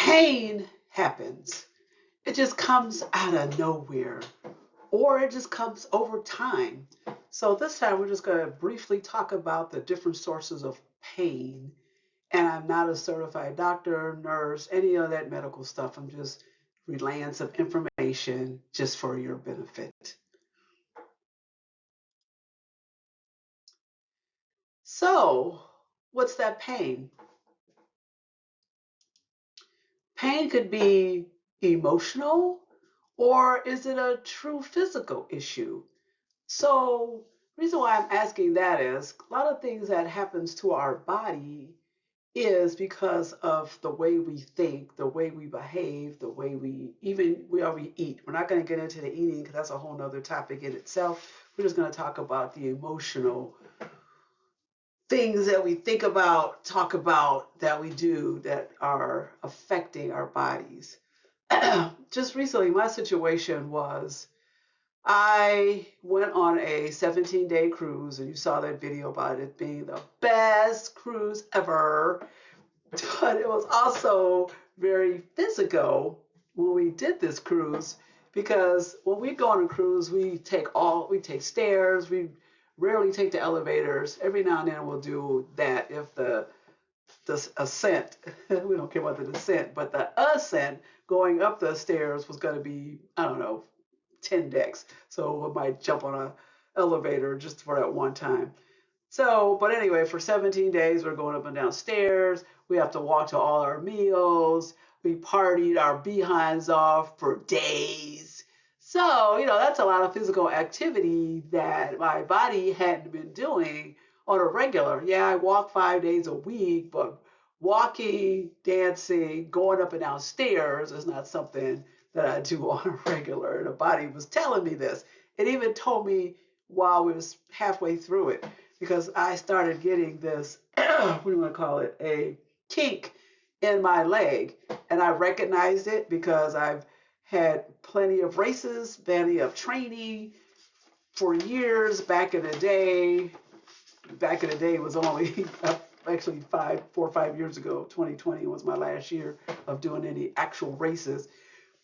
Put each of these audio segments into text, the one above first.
pain happens. It just comes out of nowhere, or it just comes over time. So this time we're just going to briefly talk about the different sources of pain. And I'm not a certified doctor, nurse, any of that medical stuff. I'm just relaying some information just for your benefit. So, what's that pain? Pain could be emotional, or is it a true physical issue? So, the reason why I'm asking that is a lot of things that happens to our body is because of the way we think, the way we behave, the way we eat. We're not going to get into the eating because that's a whole nother topic in itself. We're just going to talk about the emotional things that we think about, talk about, that we do that are affecting our bodies. Just recently, my situation was I went on a 17-day cruise, and you saw that video about it being the best cruise ever. But it was also very physical when we did this cruise because when we go on a cruise, we take stairs, we rarely take the elevators. Every now and then we'll do that if the ascent, we don't care about the descent, but the ascent going up the stairs was going to be, I don't know, 10 decks. So we might jump on a elevator just for that one time. So, but anyway, for 17 days, we're going up and down stairs. We have to walk to all our meals. We partied our behinds off for days. So, that's a lot of physical activity that my body hadn't been doing on a regular. Yeah, I walk 5 days a week, but walking, dancing, going up and down stairs is not something that I do on a regular. And the body was telling me this. It even told me while we was halfway through it because I started getting this, what do you want to call it, a kink in my leg. And I recognized it because I've had plenty of races, plenty of training for years back in the day. Back in the day, it was only actually 4 or 5 years ago. 2020 was my last year of doing any actual races.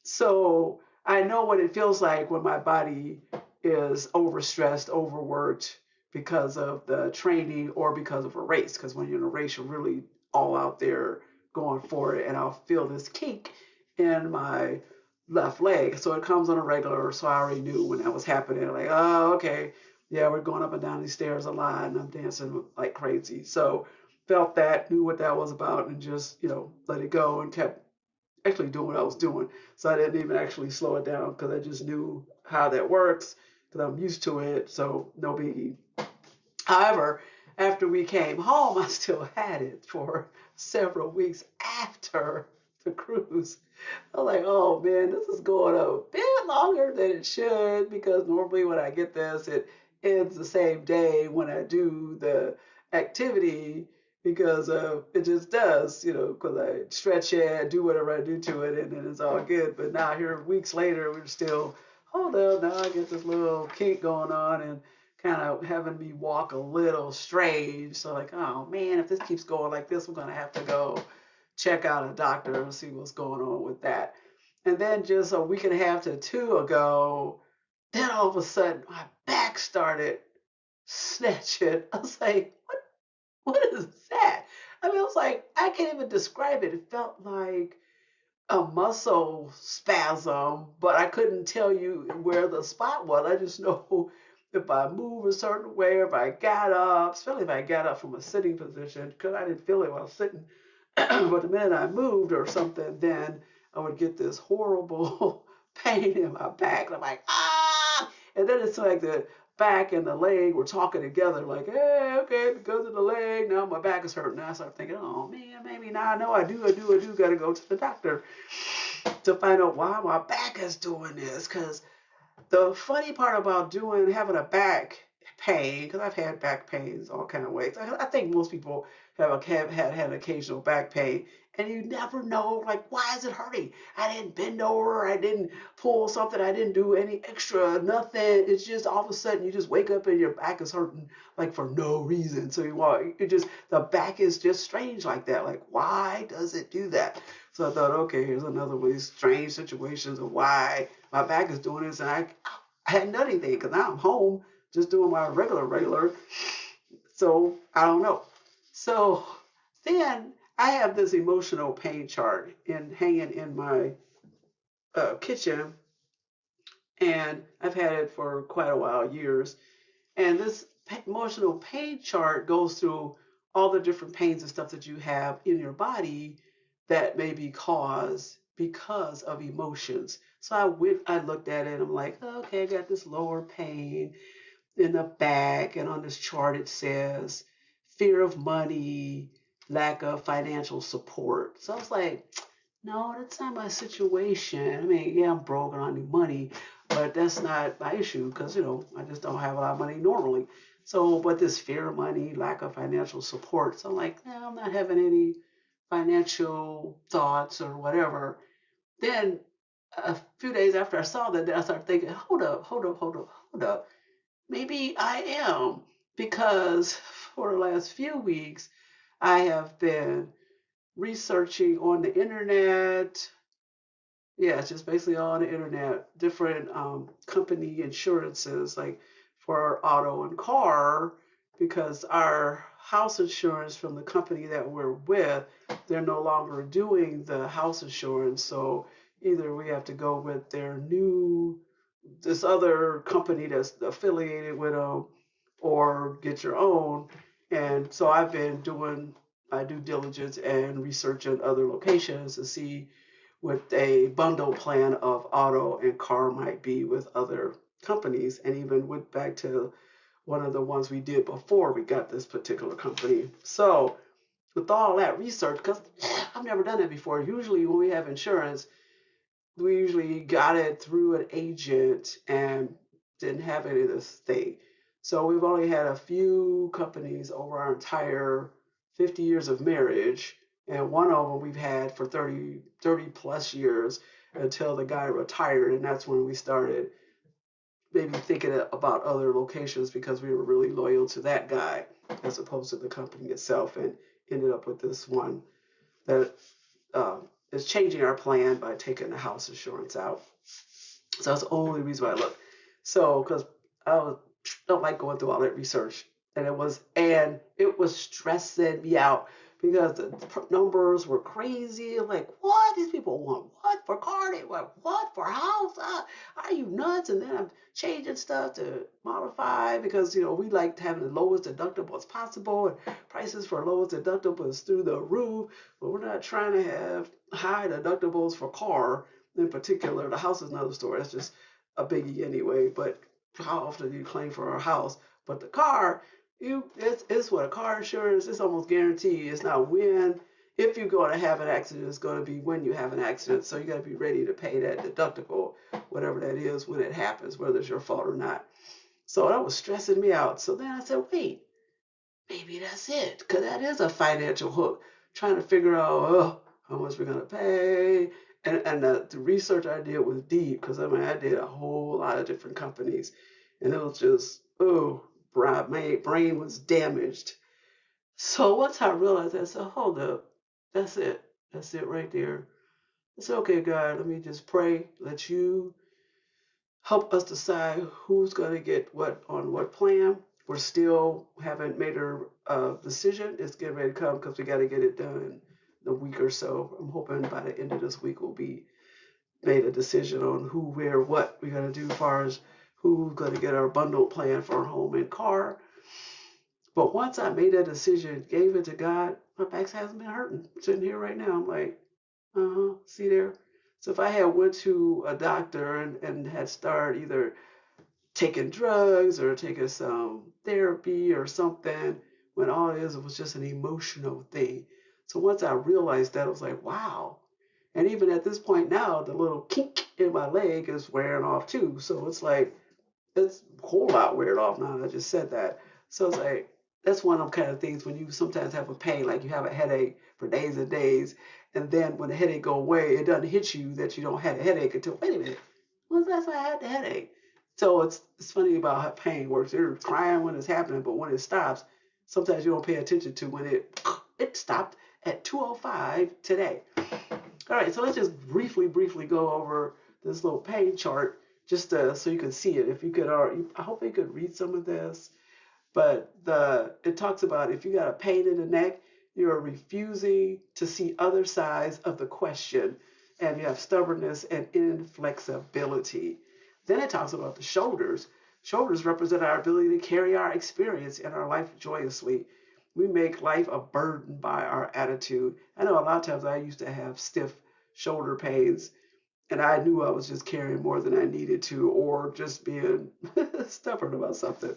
So I know what it feels like when my body is overstressed, overworked because of the training or because of a race. Because when you're in a race, you're really all out there going for it. And I'll feel this kink in my left leg. So it comes on a regular. So I already knew when that was happening. Like, oh, okay. Yeah, we're going up and down these stairs a lot and I'm dancing like crazy. So felt that, knew what that was about, and just, let it go and kept actually doing what I was doing. So I didn't even actually slow it down because I just knew how that works because I'm used to it. So no biggie. However, after we came home, I still had it for several weeks after the cruise. I was like, oh man, this is going a bit longer than it should because normally when I get this, it ends the same day when I do the activity because it just does, because I stretch it, do whatever I do to it, and then it's all good. But now here, weeks later, we're still, hold up, now I get this little kink going on and kind of having me walk a little strange. So like, oh man, if this keeps going like this, we're gonna have to go check out a doctor and see what's going on with that. And then just a week and a half to two ago, then all of a sudden my back started snatching. I was like, what is that? I mean, it was like, I can't even describe it. It felt like a muscle spasm, but I couldn't tell you where the spot was. I just know if I move a certain way, if I got up, especially if I got up from a sitting position, because I didn't feel it while I was sitting. But the minute I moved or something, then I would get this horrible pain in my back. And I'm like, ah! And then it's like the back and the leg were talking together, like, hey, okay, because of the leg, now my back is hurting. Now I start thinking, oh man, maybe now I know I do got to go to the doctor to find out why my back is doing this. Because the funny part about having a back pain, because I've had back pains all kind of ways. I think most people have had occasional back pain, and you never know, like, why is it hurting? I didn't bend over, I didn't pull something, I didn't do any extra, nothing. It's just all of a sudden you just wake up and your back is hurting like for no reason. So it just, the back is just strange like that. Like, why does it do that? So I thought, okay, here's another one of these strange situations of why my back is doing this, and I hadn't done anything because now I'm home just doing my regular. So I don't know. So then I have this emotional pain chart hanging in my kitchen, and I've had it for quite a while, years. And this emotional pain chart goes through all the different pains and stuff that you have in your body that may be caused because of emotions. So I looked at it and I'm like, okay, I got this lower pain in the back, and on this chart it says fear of money, lack of financial support. So I was like, no, that's not my situation. I mean, yeah, I'm broke and I need money, but that's not my issue because, I just don't have a lot of money normally. So, but this fear of money, lack of financial support. So I'm like, I'm not having any financial thoughts or whatever. Then a few days after I saw that, then I started thinking, hold up. Maybe I am, because for the last few weeks, I have been researching on the internet. Yeah, it's just basically on the internet, different company insurances, like for auto and car, because our house insurance from the company that we're with, they're no longer doing the house insurance. So either we have to go with this other company that's affiliated with them, or get your own. And so I've been doing my due diligence and researching other locations to see what a bundle plan of auto and car might be with other companies, and even went back to one of the ones we did before we got this particular company. So with all that research, because I've never done it before, usually when we have insurance, we usually got it through an agent and didn't have any of this thing. So we've only had a few companies over our entire 50 years of marriage, and one of them we've had for 30 plus years until the guy retired, and that's when we started maybe thinking about other locations because we were really loyal to that guy as opposed to the company itself, and ended up with this one that is changing our plan by taking the house insurance out. So that's the only reason why I look. So, because I don't like going through all that research, and it was stressing me out because the numbers were crazy. Like, what? These people want what for car? They want what for house? Are you nuts? And then I'm changing stuff to modify because we like having the lowest deductible as possible, and prices for lowest deductibles through the roof. But we're not trying to have high deductibles for car in particular. The house is another story. That's just a biggie anyway. But how often do you claim for a house? But the car, it's what a car insurance is almost guaranteed. It's not when. If you're going to have an accident, it's going to be when you have an accident. So you got to be ready to pay that deductible, whatever that is, when it happens, whether it's your fault or not. So that was stressing me out. So then I said, wait, maybe that's it, because that is a financial hook. Trying to figure out how much we're gonna pay, and the research I did was deep because I did a whole lot of different companies, and it was just my brain was damaged. So once I realized that, I said, hold up, that's it right there. I said, okay, God, let me just pray, let you help us decide who's going to get what on what plan. We're still haven't made a decision. It's getting ready to come because we got to get it done in a week or so. I'm hoping by the end of this week we'll be made a decision on who, where, what we're going to do as far as who's going to get our bundled plan for our home and car. But once I made that decision, gave it to God, my back hasn't been hurting. I'm sitting here right now, I'm like, see there. So if I had went to a doctor and had started either taking drugs or taking some therapy or something, when all it is, it was just an emotional thing. So once I realized that, I was like, wow. And even at this point now, the little kink in my leg is wearing off too. So it's like, it's a whole lot wearing off now that I just said that. So it's like, that's one of them kind of things when you sometimes have a pain, like you have a headache for days and days, and then when the headache go away, it doesn't hit you that you don't have a headache until, wait a minute, when's the last time I had the headache? So it's funny about how pain works. You're crying when it's happening, but when it stops, sometimes you don't pay attention to when it stopped at 2:05 today. All right, so let's just briefly go over this little pain chart just so you can see it. If you could, or I hope you could read some of this. But it talks about if you got a pain in the neck, you're refusing to see other sides of the question, and you have stubbornness and inflexibility. Then it talks about the shoulders. Shoulders represent our ability to carry our experience and our life joyously. We make life a burden by our attitude. I know a lot of times I used to have stiff shoulder pains, and I knew I was just carrying more than I needed to, or just being stubborn about something.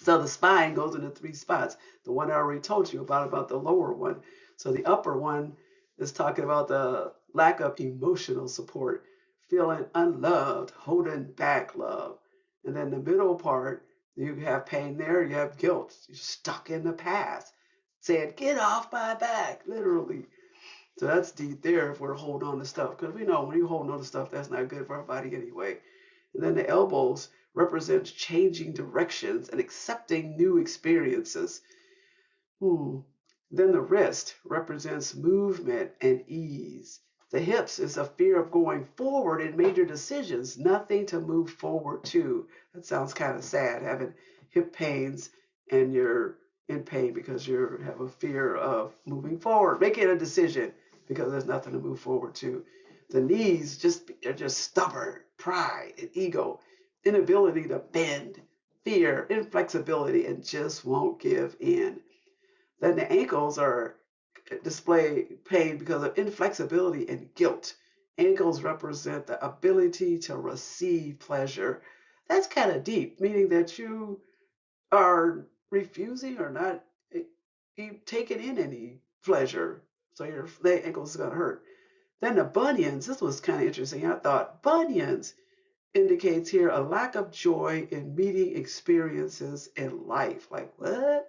So the spine goes into three spots. The one I already told you about the lower one. So the upper one is talking about the lack of emotional support, feeling unloved, holding back love. And then the middle part, you have pain there, you have guilt. You're stuck in the past, saying, get off my back, literally. So that's deep there if we're holding on to stuff. Because we know when you hold on to stuff, that's not good for our body anyway. And then the elbows represent changing directions and accepting new experiences. Hmm. Then the wrist represents movement and ease. The hips is a fear of going forward in major decisions, nothing to move forward to. That sounds kind of sad, having hip pains and you're in pain because you have a fear of moving forward, making a decision because there's nothing to move forward to. The knees are just stubborn, pride and ego, inability to bend, fear, inflexibility, and just won't give in. Then the ankles are display pain because of inflexibility and guilt. Ankles represent the ability to receive pleasure. That's kind of deep, meaning that you are refusing or not taking in any pleasure. So your ankles is going to hurt. Then the bunions, this was kind of interesting. I thought bunions indicates here a lack of joy in meeting experiences in life. Like, what?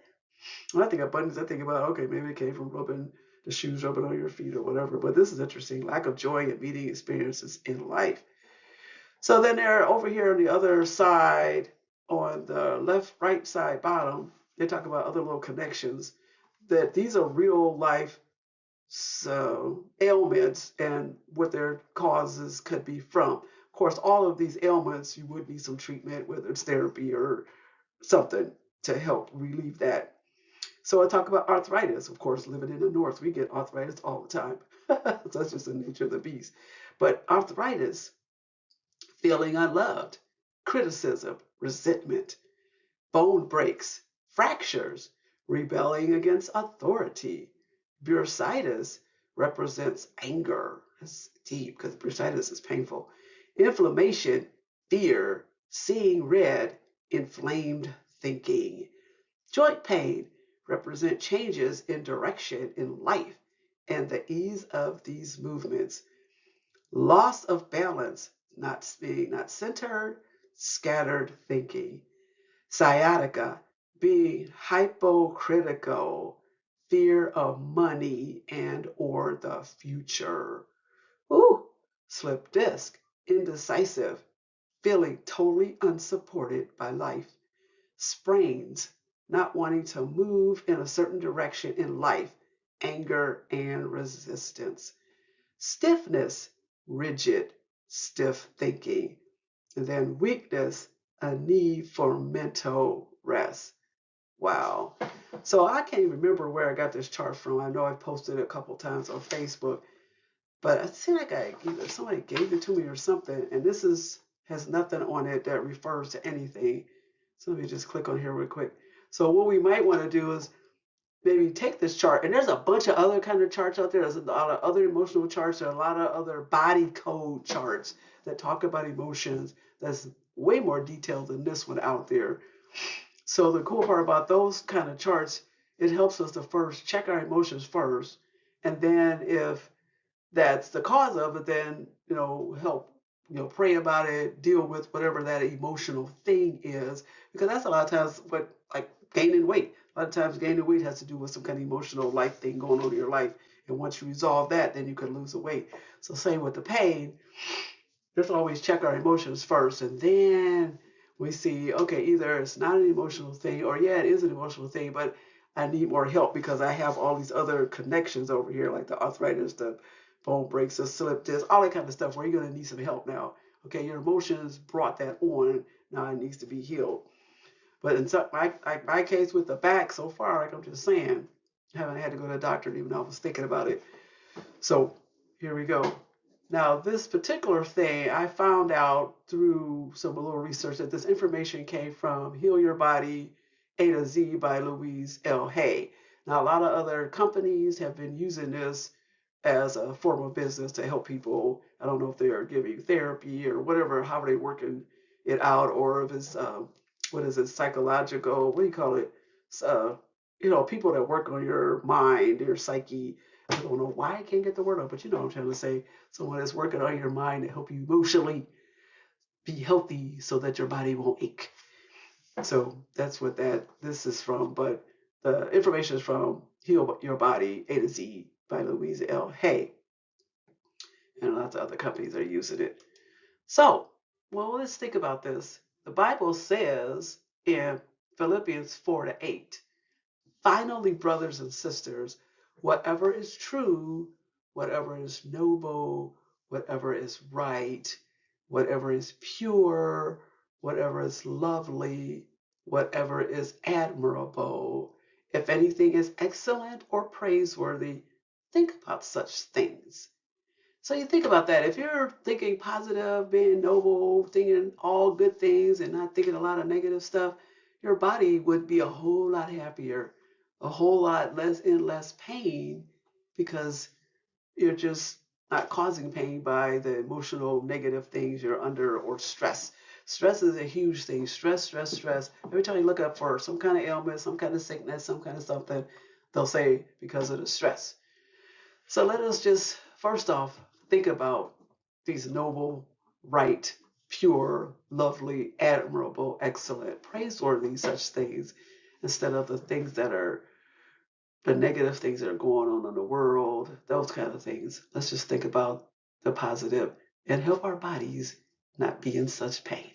When I think of bunions, I think about, okay, maybe it came from rubbing the shoes rubbing on your feet or whatever. But this is interesting. Lack of joy in meeting experiences in life. So then they're over here on the other side, on the left, right side, bottom, they talk about other little connections that these are real life ailments and what their causes could be from. Of course, all of these ailments, you would need some treatment, whether it's therapy or something to help relieve that. So I talk about arthritis. Of course, living in the North, we get arthritis all the time. So that's just the nature of the beast. But arthritis, feeling unloved, criticism, resentment, bone breaks, fractures, rebelling against authority. Bursitis represents anger. That's deep because bursitis is painful. Inflammation, fear, seeing red, inflamed thinking. Joint pain represent changes in direction in life and the ease of these movements. Loss of balance, not centered, scattered thinking. Sciatica, being hypocritical, fear of money and or the future. Ooh, slip disc, indecisive, feeling totally unsupported by life. Sprains, not wanting to move in a certain direction in life, anger and resistance. Stiffness, rigid, stiff thinking. And then weakness, a need for mental rest. Wow. So I can't remember where I got this chart from. I know I posted it a couple times on Facebook, but it seemed like either somebody gave it to me or something. And this has nothing on it that refers to anything. So let me just click on here real quick. So what we might want to do is maybe take this chart, and there's a bunch of other kind of charts out there. There's a lot of other emotional charts. There are a lot of other body code charts that talk about emotions. That's way more detailed than this one out there. So the cool part about those kind of charts, it helps us to first check our emotions first, and then if that's the cause of it, then help pray about it, deal with whatever that emotional thing is, because that's a lot of times what, like gaining weight. A lot of times gaining weight has to do with some kind of emotional life thing going on in your life, and once you resolve that, then you can lose the weight. So same with the pain, let's always check our emotions first, and then we see, okay, either it's not an emotional thing, or yeah, it is an emotional thing, but I need more help because I have all these other connections over here, like the arthritis, the bone breaks, a slip disc, all that kind of stuff where you're going to need some help now. Okay, your emotions brought that on. Now it needs to be healed. But in my case with the back so far, like I'm just saying, I haven't had to go to the doctor even though I was thinking about it. So here we go. Now, this particular thing, I found out through some little research that this information came from Heal Your Body A to Z by Louise L. Hay. Now, a lot of other companies have been using this as a form of business to help people. I don't know if they are giving therapy or whatever, how are they working it out, or if it's, what is it, psychological, what do you call it? Uh, people that work on your mind, your psyche. I don't know why I can't get the word out, but you know what I'm trying to say. Someone that's working on your mind to help you emotionally be healthy so that your body won't ache. So that's what this is from. But the information is from Heal Your Body A to Z by Louise L. Hay. And lots of other companies are using it. So, well, let's think about this. The Bible says in Philippians 4 to 8, finally, brothers and sisters, whatever is true, whatever is noble, whatever is right, whatever is pure, whatever is lovely, whatever is admirable, if anything is excellent or praiseworthy, think about such things. So you think about that. If you're thinking positive, being noble, thinking all good things and not thinking a lot of negative stuff, your body would be a whole lot happier, a whole lot less in less pain because you're just not causing pain by the emotional negative things you're under or stress. Stress is a huge thing. Stress, stress, stress. Every time you look up for some kind of ailment, some kind of sickness, some kind of something, they'll say because of the stress. So let us just first off think about these noble, right, pure, lovely, admirable, excellent, praiseworthy such things instead of the things that are the negative things that are going on in the world, those kind of things. Let's just think about the positive and help our bodies not be in such pain.